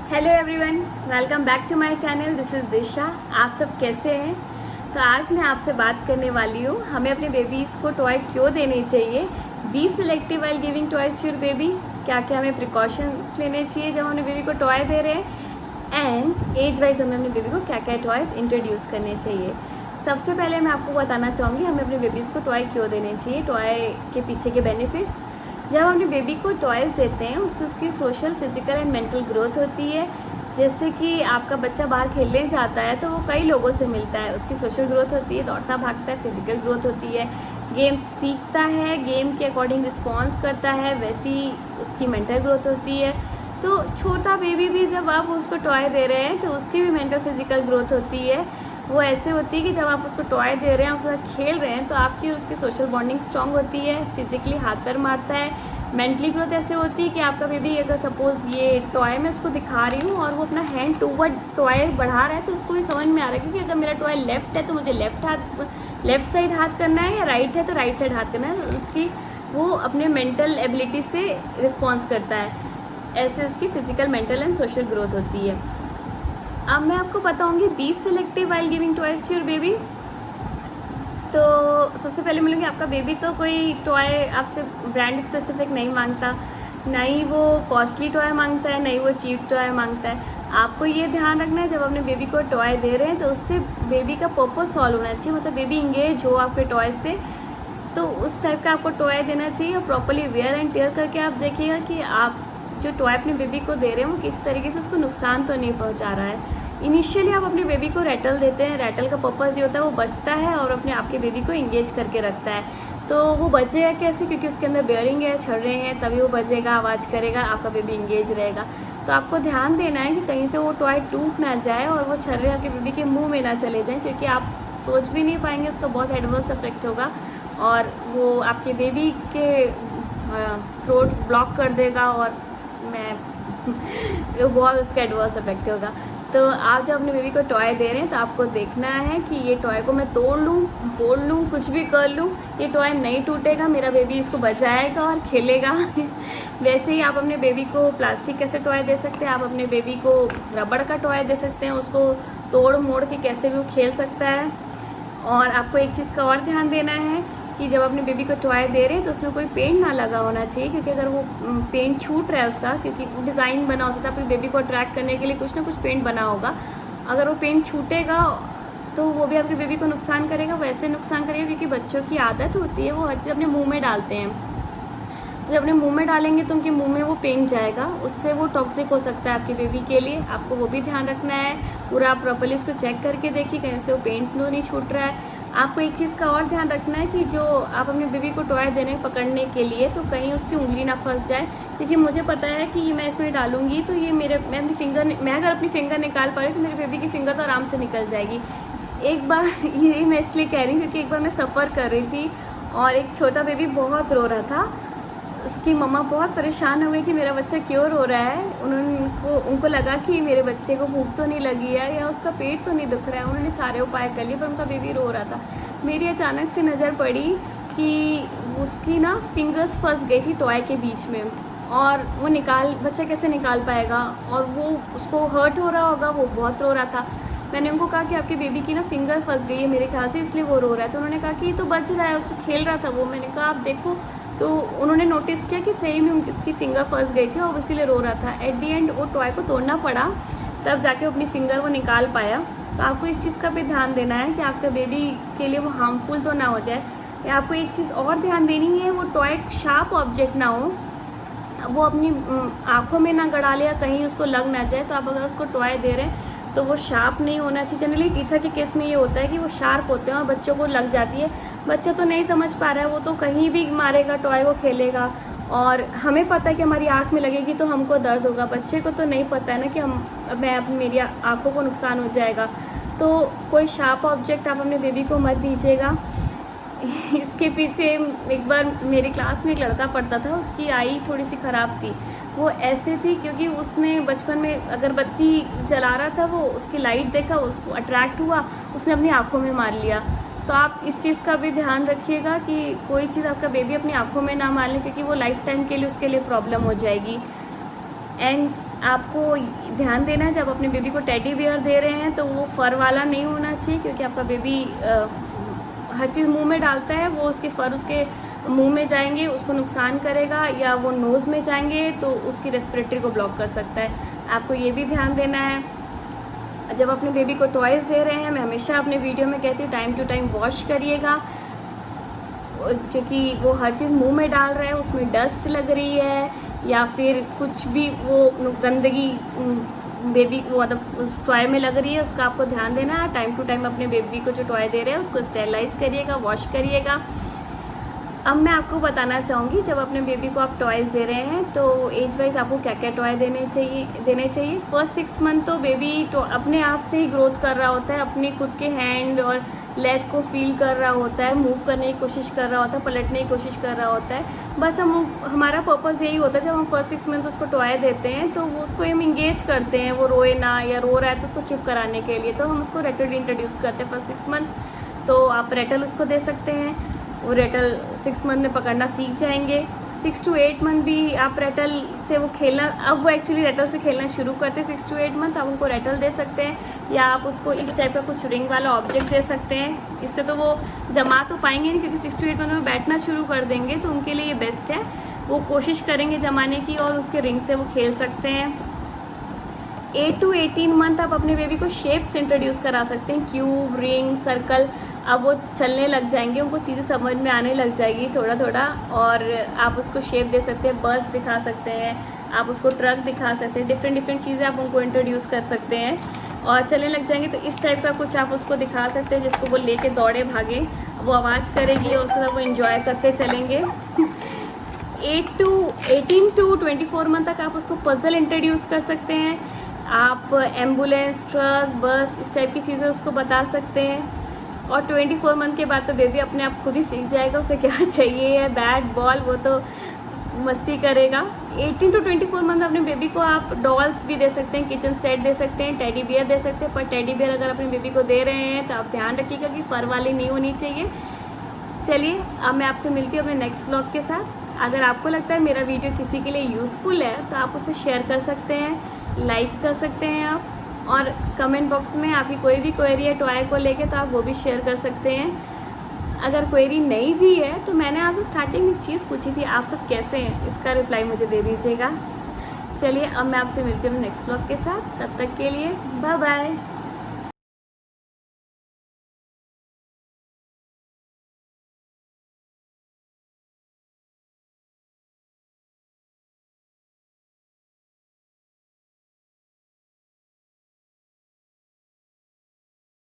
Hello everyone, welcome back to my channel. This is Disha. आप सब कैसे हैं? तो आज मैं आपसे बात करने वाली हूँ हमें अपने बेबीज़ को टॉय क्यों देने चाहिए। Be selective while giving toys to your baby. क्या क्या हमें प्रिकॉशंस लेने चाहिए जब हम अपने बेबी को टॉय दे रहे हैं, एंड एज वाइज हमें अपने बेबी को क्या क्या टॉयज़ इंट्रोड्यूस करने चाहिए। सबसे पहले मैं आपको बताना चाहूँगी हमें अपने बेबीज़ को टॉय क्यों देने चाहिए, टॉय के पीछे के बेनिफिट्स। जब हम अपने बेबी को टॉयज़ देते हैं उससे उसकी social, physical and mental growth होती है। जैसे कि आपका बच्चा बाहर खेलने जाता है तो वो कई लोगों से मिलता है, उसकी सोशल ग्रोथ होती है, दौड़ता भागता है, फिजिकल ग्रोथ होती है, गेम सीखता है, गेम के अकॉर्डिंग रिस्पॉन्स करता है, वैसी उसकी मेंटल ग्रोथ होती है। तो छोटा बेबी भी जब आप उसको टॉय दे रहे हैं तो उसकी भी मेंटल फिजिकल ग्रोथ होती है। वो ऐसे होती है कि जब आप उसको टॉय दे रहे हैं, उसके साथ खेल रहे हैं, तो आपकी उसकी सोशल बॉन्डिंग स्ट्रांग होती है, फिजिकली हाथ पैर मारता है। मेंटली ग्रोथ ऐसे होती है कि आपका बेबी अगर सपोज़ ये टॉय मैं उसको दिखा रही हूँ और वो अपना हैंड टूवर्ड टॉय बढ़ा रहा है तो उसको भी समझ में आ रहा है कि अगर मेरा टॉय लेफ्ट है तो मुझे लेफ्ट साइड हाथ करना है, या राइट है तो राइट साइड हाथ करना है। तो उसकी वो अपने मेंटल एबिलिटी से रिस्पॉन्स करता है। ऐसे उसकी physical, mental and social growth होती है। अब मैं आपको बताऊंगी be selective while giving toys to your baby. तो सबसे पहले मिलूंगी, आपका बेबी तो कोई टॉय आपसे ब्रांड स्पेसिफिक नहीं मांगता, ना ही वो कॉस्टली टॉय मांगता है, ना ही वो चीप टॉय मांगता है। आपको ये ध्यान रखना है जब अपने बेबी को टॉय दे रहे हैं तो उससे बेबी का पर्पस सॉल्व होना चाहिए, मतलब बेबी इंगेज हो आपके टॉय से। तो उस टाइप का आपको टॉय देना चाहिए और प्रॉपर्ली वेयर एंड टेयर करके आप देखिएगा कि आप जो टॉय अपने बेबी को दे रहे हैं वो किस तरीके से उसको नुकसान तो नहीं पहुंचा रहा है। इनिशियली आप अपने बेबी को रैटल देते हैं, रैटल का पर्पज़ ये होता है वो बचता है और अपने आपके बेबी को इंगेज करके रखता है। तो वो बचेगा कैसे, क्योंकि उसके अंदर बेयरिंग है, छर्रे हैं, तभी वो बजेगा, आवाज़ करेगा, आपका बेबी इंगेज रहेगा। तो आपको ध्यान देना है कि कहीं से वो टॉय टूट ना जाए और वो छर्रे आपके बेबी के मुँह में ना चले जाएँ, क्योंकि आप सोच भी नहीं पाएंगे, उसका बहुत एडवर्स इफेक्ट होगा और वो आपके बेबी के थ्रोट ब्लॉक कर देगा और वो बहुत उसका एडवर्स इफेक्ट होगा। तो आप जब अपने बेबी को टॉय दे रहे हैं तो आपको देखना है कि ये टॉय को मैं तोड़ लूँ, फोड़ लूँ, कुछ भी कर लूँ, ये टॉय नहीं टूटेगा, मेरा बेबी इसको बचाएगा और खेलेगा। वैसे ही आप अपने बेबी को प्लास्टिक कैसे टॉय दे सकते हैं, आप अपने बेबी को रबड़ का टॉय दे सकते हैं, उसको तोड़ मोड़ के कैसे भी वो खेल सकता है। और आपको एक चीज़ का और ध्यान देना है कि जब अपने बेबी को टॉय दे रहे हैं तो उसमें कोई पेंट ना लगा होना चाहिए, क्योंकि अगर वो पेंट छूट रहा है उसका, क्योंकि डिज़ाइन बना हो सकता है अपने बेबी को अट्रैक्ट करने के लिए कुछ ना कुछ पेंट बना होगा, अगर वो पेंट छूटेगा तो वो भी आपके बेबी को नुकसान करेगा। वैसे नुकसान करेगा क्योंकि बच्चों की आदत होती है वो हर चीज़ अपने मुँह में डालते हैं। तो जब अपने मुंह में डालेंगे तो उनके मुंह में वो पेंट जाएगा, उससे वो टॉक्सिक हो सकता है आपके बेबी के लिए। आपको वो भी ध्यान रखना है, पूरा आप प्रॉपर्ली उसको चेक करके देखिए कहीं से वो पेंट तो नहीं छूट रहा है। आपको एक चीज़ का और ध्यान रखना है कि जो आप अपने बेबी को टॉय देने पकड़ने के लिए तो कहीं उसकी उंगली ना फंस जाए, क्योंकि मुझे पता है कि मैं इसमें डालूंगी तो ये मैं अगर अपनी फिंगर निकाल पा रही तो मेरे बेबी की फिंगर तो आराम से निकल जाएगी। एक बार ये मैं इसलिए कह रही हूँ क्योंकि एक बार मैं सफ़र कर रही थी और एक छोटा बेबी बहुत रो रहा था। उसकी मम्मा बहुत परेशान हो गई कि मेरा बच्चा क्यों रो रहा है। उनको लगा कि मेरे बच्चे को भूख तो नहीं लगी है या उसका पेट तो नहीं दुख रहा है। उन्होंने सारे उपाय कर लिए पर उनका बेबी रो रहा था। मेरी अचानक से नज़र पड़ी कि उसकी ना फिंगर्स फंस गई थी टॉय के बीच में, और वो बच्चा कैसे निकाल पाएगा, और वो उसको हर्ट हो रहा होगा, वो बहुत रो रहा था। मैंने उनको कहा कि आपके बेबी की ना फिंगर फंस गई है मेरे ख्याल से, इसलिए वो रो रहा है। तो उन्होंने कहा कि ये तो बच रहा है, उसको खेल रहा था वो। मैंने कहा आप देखो। तो उन्होंने नोटिस किया कि सही में उसकी फिंगर फंस गई थी और इसीलिए रो रहा था। एट दी एंड वो टॉय को तोड़ना पड़ा, तब जाके अपनी फिंगर वो निकाल पाया। तो आपको इस चीज़ का भी ध्यान देना है कि आपके बेबी के लिए वो हार्मफुल तो ना हो जाए। या आपको एक चीज़ और ध्यान देनी है, वो टॉय शार्प ऑब्जेक्ट ना हो, वो अपनी आँखों में ना गड़ा ले या कहीं उसको लग ना जाए। तो आप अगर उसको टॉय दे रहे हैं तो वो शार्प नहीं होना चाहिए। जनरली टीथर के केस में ये होता है कि वो शार्प होते हैं और बच्चों को लग जाती है। बच्चा तो नहीं समझ पा रहा है, वो तो कहीं भी मारेगा टॉय को, खेलेगा, और हमें पता है कि हमारी आँख में लगेगी तो हमको दर्द होगा। बच्चे को तो नहीं पता है ना कि मेरी आँखों को नुकसान हो जाएगा। तो कोई शार्प ऑब्जेक्ट आप अपने बेबी को मत दीजिएगा। इसके पीछे एक बार मेरी क्लास में एक लड़का पढ़ता था, उसकी आई थोड़ी सी ख़राब थी। वो ऐसे थी क्योंकि उसने बचपन में अगरबत्ती जला रहा था, वो उसकी लाइट देखा, उसको अट्रैक्ट हुआ, उसने अपनी आँखों में मार लिया। तो आप इस चीज़ का भी ध्यान रखिएगा कि कोई चीज़ आपका बेबी अपनी आँखों में ना मार ले, क्योंकि वो लाइफ टाइम के लिए उसके लिए प्रॉब्लम हो जाएगी। एंड आपको ध्यान देना है जब अपने बेबी को टेडी बियर दे रहे हैं तो वो फर वाला नहीं होना चाहिए, क्योंकि आपका बेबी हर चीज़ मुंह में डालता है, वो उसके फर उसके मुंह में जाएंगे, उसको नुकसान करेगा, या वो नोज़ में जाएंगे तो उसकी रेस्पिरेटरी को ब्लॉक कर सकता है। आपको ये भी ध्यान देना है। जब अपने बेबी को टॉयज़ दे रहे हैं, मैं हमेशा अपने वीडियो में कहती हूँ टाइम टू टाइम वॉश करिएगा, क्योंकि वो हर चीज़ मुंह में डाल रहा है, उसमें डस्ट लग रही है या फिर कुछ भी वो गंदगी बेबी को मतलब उस टॉय में लग रही है, उसका आपको ध्यान देना है। टाइम टू टाइम अपने बेबी को जो टॉय दे रहे हैं उसको स्टेरलाइज करिएगा, वॉश करिएगा। अब मैं आपको बताना चाहूँगी जब अपने बेबी को आप टॉयज़ दे रहे हैं तो एज वाइज आपको क्या क्या टॉय देने चाहिए। फर्स्ट 6 मंथ तो बेबी अपने आप से ही ग्रोथ कर रहा होता है, अपनी खुद के हैंड और लेग को फील कर रहा होता है, मूव करने की कोशिश कर रहा होता है, पलटने की कोशिश कर रहा होता है। बस हमारा पर्पज़ यही होता है जब हम फर्स्ट 6 मंथ उसको टॉय देते हैं तो वो उसको हम इंगेज करते हैं, वो रोए ना, या रो रहा है तो उसको चुप कराने के लिए तो हम उसको रेटल इंट्रोड्यूस करते हैं फर्स्ट 6 मंथ। तो आप रेटल उसको दे सकते हैं, वो रेटल 6 मंथ में पकड़ना सीख जाएंगे। 6 to 8 मंथ भी आप रेटल से वो खेलना, अब वो एक्चुअली रेटल से खेलना शुरू करते हैं 6 to 8 मंथ। आप उनको रेटल दे सकते हैं, या आप उसको इस टाइप का कुछ रिंग वाला ऑब्जेक्ट दे सकते हैं। इससे तो वो जमा तो पाएंगे नहीं, क्योंकि 6 to 8 मंथ में बैठना शुरू कर देंगे तो उनके लिए ये बेस्ट है। वो कोशिश करेंगे जमाने की और उसके रिंग से वो खेल सकते हैं। 8 to 18 मंथ आप अपने बेबी को शेप्स इंट्रोड्यूस करा सकते हैं, क्यूब, रिंग, सर्कल। अब वो चलने लग जाएंगे, उनको चीज़ें समझ में आने लग जाएगी थोड़ा थोड़ा, और आप उसको शेप दे सकते हैं, बस दिखा सकते हैं, आप उसको ट्रक दिखा सकते हैं, डिफरेंट चीज़ें आप उनको इंट्रोड्यूस कर सकते हैं और चलने लग जाएंगे। तो इस टाइप का कुछ आप उसको दिखा सकते हैं जिसको वो लेके दौड़े भागे, वो आवाज़ करेगी और उसके साथ वो इंजॉय करते चलेंगे। 18 to 24 मंथ तक आप उसको पजल इंट्रोड्यूस कर सकते हैं। आप एम्बुलेंस, ट्रक, बस, इस टाइप की चीज़ें उसको बता सकते हैं। और 24 मंथ के बाद तो बेबी अपने आप खुद ही सीख जाएगा उसे क्या चाहिए है, बैट, बॉल, वो तो मस्ती करेगा। 18 to 24 मंथ अपने बेबी को आप डॉल्स भी दे सकते हैं, किचन सेट दे सकते हैं, टेडी बियर दे सकते हैं। पर टेडी बियर अगर अपने बेबी को दे रहे हैं तो आप ध्यान रखिएगा कि फर वाली नहीं होनी चाहिए। चलिए अब मैं आपसे मिलती हूँ अपने नेक्स्ट व्लॉग के साथ। अगर आपको लगता है मेरा वीडियो किसी के लिए यूज़फुल है तो आप उसे शेयर कर सकते हैं, लाइक कर सकते हैं आप, और कमेंट बॉक्स में आपकी कोई भी क्वेरी है टॉय को लेके तो आप वो भी शेयर कर सकते हैं। अगर क्वेरी नहीं भी है तो मैंने आपसे स्टार्टिंग में एक चीज़ पूछी थी, आप सब कैसे हैं, इसका रिप्लाई मुझे दे दीजिएगा। चलिए अब मैं आपसे मिलती हूँ नेक्स्ट व्लॉग के साथ, तब तक के लिए बाय बाय।